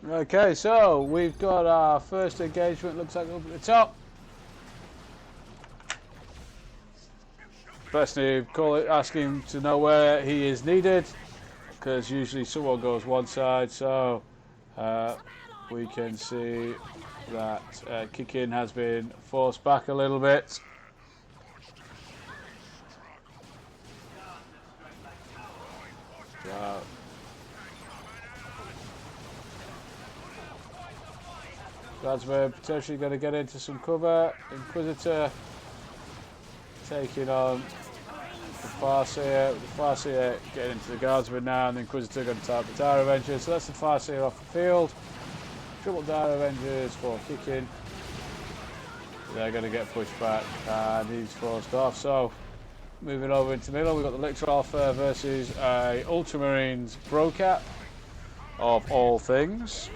Okay, so we've got our first engagement, looks like up at the top. BestNoob, call it, ask him to know where he is needed, because usually someone goes one side, so we can see that Kickin has been forced back a little bit. So, Guardsmen potentially going to get into some cover. Inquisitor taking on the Farseer. The Farseer getting into the Guardsmen now, and the Inquisitor going to target the Dire Avengers. So that's the Farseer off the field. Triple Dire Avengers for Kickin. They're going to get pushed back, and he's forced off. So moving over into the middle, we've got the Lictor Alpha versus a Ultramarines Pro-Cap of all things.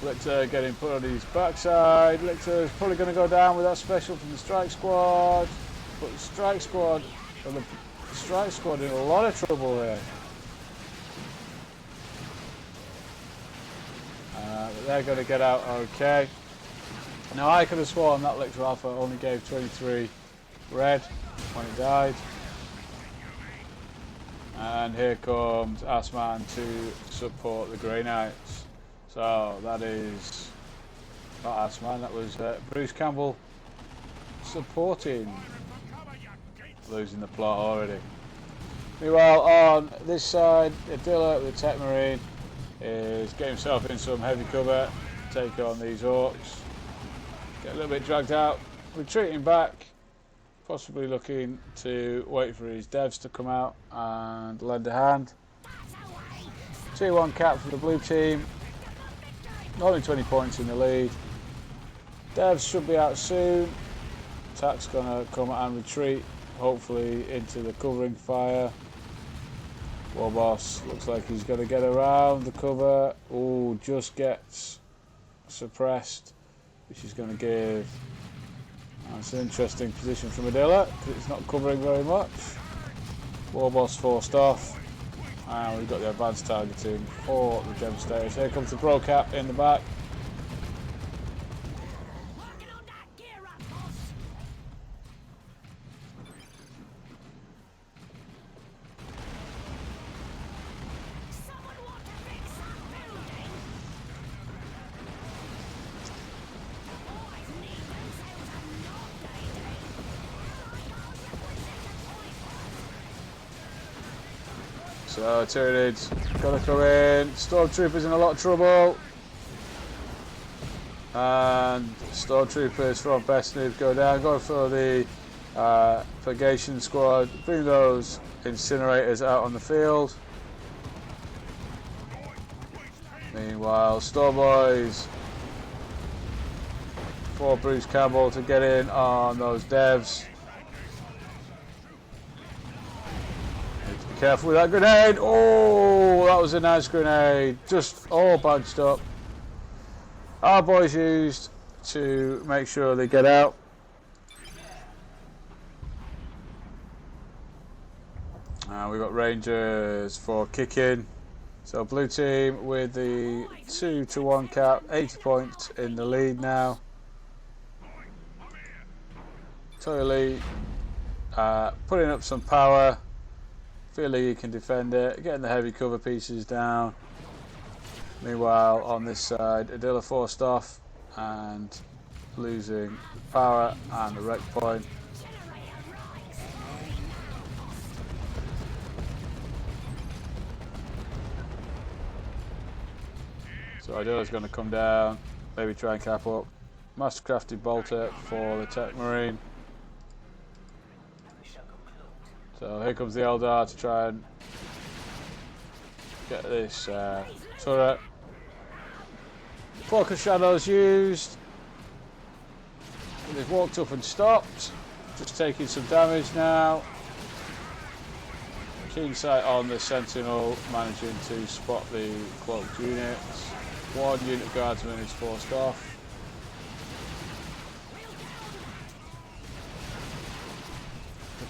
Lictor getting put on his backside. Lictor is probably going to go down with that special from the Strike Squad. But the Strike Squad in a lot of trouble here. But they're going to get out okay. Now I could have sworn that Lictor Alpha only gave 23 red when it died. And here comes Assman to support the Grey Knights. So that is not Assman, that was Bruce Campbell supporting, losing the plot already. Meanwhile, on this side, Adila with Techmarine is getting himself in some heavy cover, take on these orcs. Get a little bit dragged out, retreating back, possibly looking to wait for his devs to come out and lend a hand. 2-1 cap for the blue team. Only 20 points in the lead. Devs should be out soon. Attack's gonna come and retreat, hopefully into the covering fire. Warboss looks like he's gonna get around the cover. Oh, just gets suppressed, which is gonna give. That's an interesting position from Adila because it's not covering very much. Warboss forced off. And we've got the advanced targeting for the Devastators. Here comes the Pro Cap in the back. So Tyranid's got to come in. Stormtroopers in a lot of trouble. And Stormtroopers from BestNoob go down. Go for the Purgation Squad. Bring those incinerators out on the field. Meanwhile, Stormboys for Bruce Campbell to get in on those devs. Careful with that grenade. Oh, that was a nice grenade. Just all bunched up. Our boys used to make sure they get out. We've got Rangers for Kickin. So blue team with the 2-1 cap, 80 points in the lead now. Toilailee putting up some power. Feel like you can defend it, getting the heavy cover pieces down. Meanwhile, on this side, Adila forced off and losing power and the wreck point. So Adila's going to come down, maybe try and cap up. Mastercrafted bolter for the Techmarine. So here comes the Eldar to try and get this turret. Focus shadows used. They've walked up and stopped. Just taking some damage now. Keen sight on the Sentinel, managing to spot the cloaked units. One unit of guardsmen is forced off.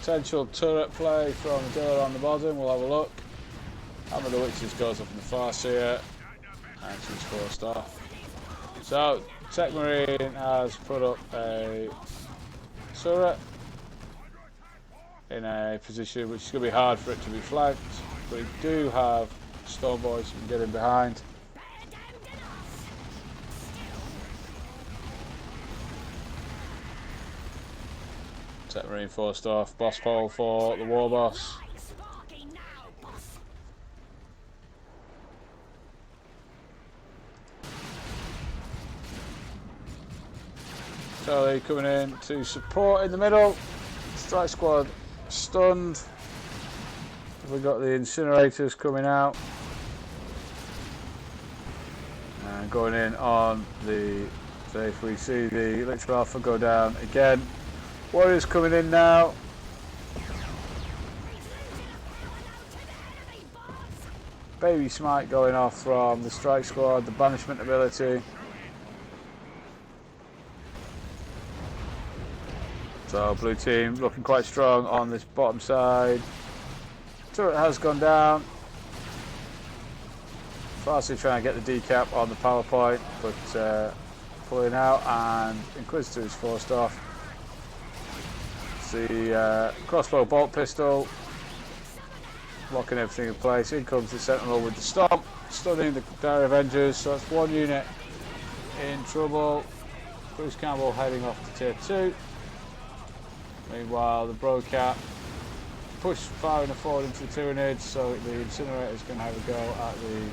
Potential turret play from Adila on the bottom, we'll have a look. Hammer of the Witches goes up in the Farseer, and she's forced off. So, Techmarine has put up a turret in a position which is going to be hard for it to be flanked, but we do have Storm Boys who can get in behind. Techmarine forced off, boss pole for the Warboss. Toilailee coming in to support in the middle. Strike squad stunned. We've got the incinerators coming out. And going in on the... So if we see the Lictor Alpha go down again. Warriors coming in now. Baby Smite going off from the strike squad, the banishment ability. So blue team looking quite strong on this bottom side. Turret has gone down. Farseer trying to get the decap on the power point, but pulling out, and Inquisitor is forced off. The crossbow bolt pistol locking everything in place. In comes the Sentinel with the stomp, stunning the Dire Avengers. So that's one unit in trouble. Bruce Campbell heading off to tier 2. Meanwhile, the Brocat push firing forward into the Tyranid, so the Incinerator is going to have a go at the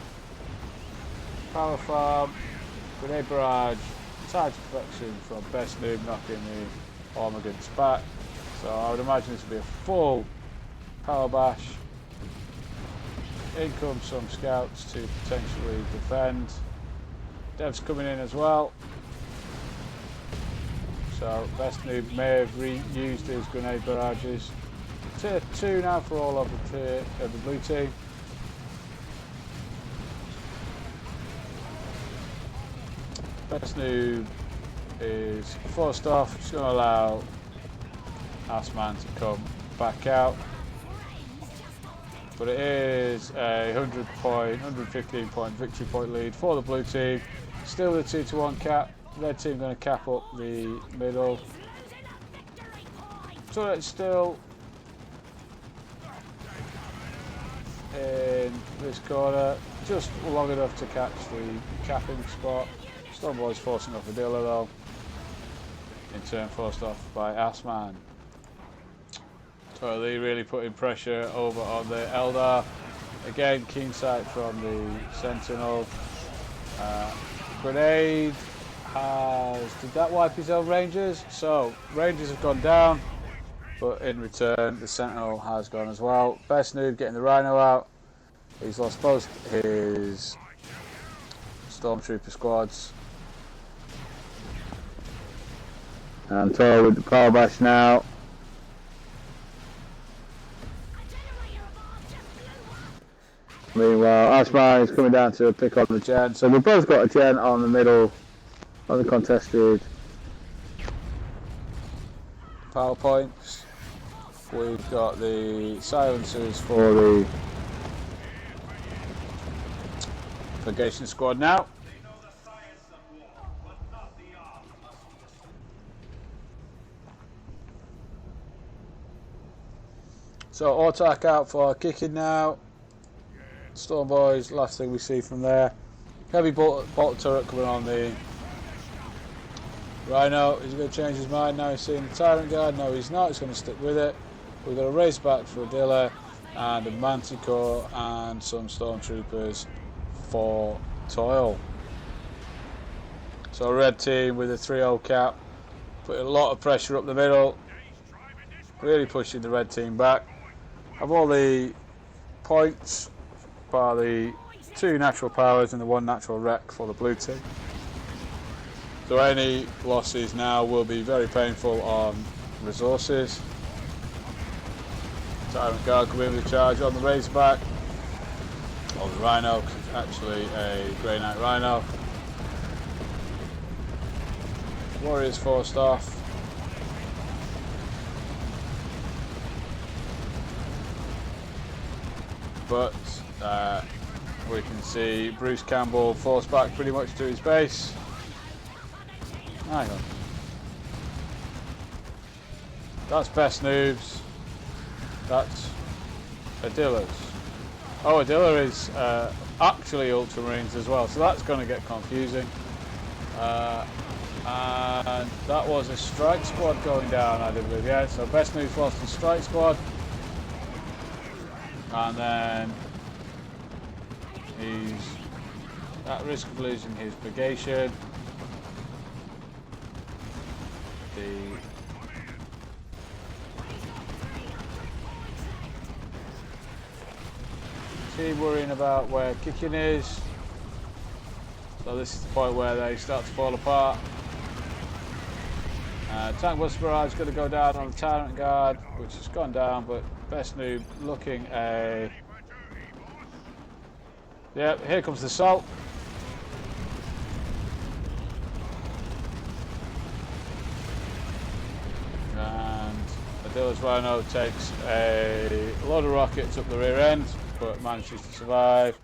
power farm. Grenade barrage, tied to perfection from BestNoob, knocking the Ormagants back. So I would imagine this will be a full power bash. In come some scouts to potentially defend. Dev's coming in as well. So BestNoob may have reused his grenade barrages. Tier 2 now for all of the blue team. BestNoob is forced off. Just going to allow Assman to come back out. But it is a 115 point victory point lead for the blue team. Still the 2-1 cap. Red team going to cap up the middle. Turret still in this corner, just long enough to catch the capping spot. Storm Boys forcing off Adila though. In turn forced off by Assman. Toilailee really putting pressure over on the Eldar. Again, keen sight from the Sentinel. Grenade did that wipe his own Rangers? So Rangers have gone down, but in return the Sentinel has gone as well. BestNoob getting the Rhino out. He's lost both his Stormtrooper squads. And Thor with the power bash now. Meanwhile, Assman is coming down to pick on the gen. So we've both got a gen on the middle, on the contested power points. We've got the silencers for the Purgation squad now. So Autark out for Kickin now. Storm Boys, last thing we see from there. Heavy bolt turret coming on the Rhino. Is he going to change his mind now? He's seeing the Tyrant Guard. No, he's not. He's going to stick with it. We've got a race back for Adila and a Manticore and some Stormtroopers for Toil. So red team with a 3-0 cap, putting a lot of pressure up the middle, really pushing the red team back. Have all the points by the 2 natural powers and the 1 natural wreck for the blue team. So any losses now will be very painful on resources. Tyrant Guard coming in with a charge on the Razorback. Or the Rhino, actually a Grey Knight Rhino. Warriors forced off. But we can see Bruce Campbell forced back pretty much to his base. Hang on. That's BestNoob's. That's Adila's. Oh, Adila is actually Ultramarines as well, so that's going to get confusing. And that was a strike squad going down, I do believe. Yeah, so BestNoob's lost his strike squad. And then he's at risk of losing his brigation. Team worrying about where Kickin is. So this is the point where they start to fall apart. Tank Buster Barrage is going to go down on the Tyrant Guard, which has gone down, but BestNoob looking a... Yep, here comes the assault. And Adila's Rhino takes a load of rockets up the rear end, but manages to survive.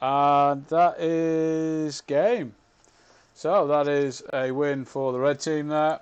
And that is game. So that is a win for the red team there.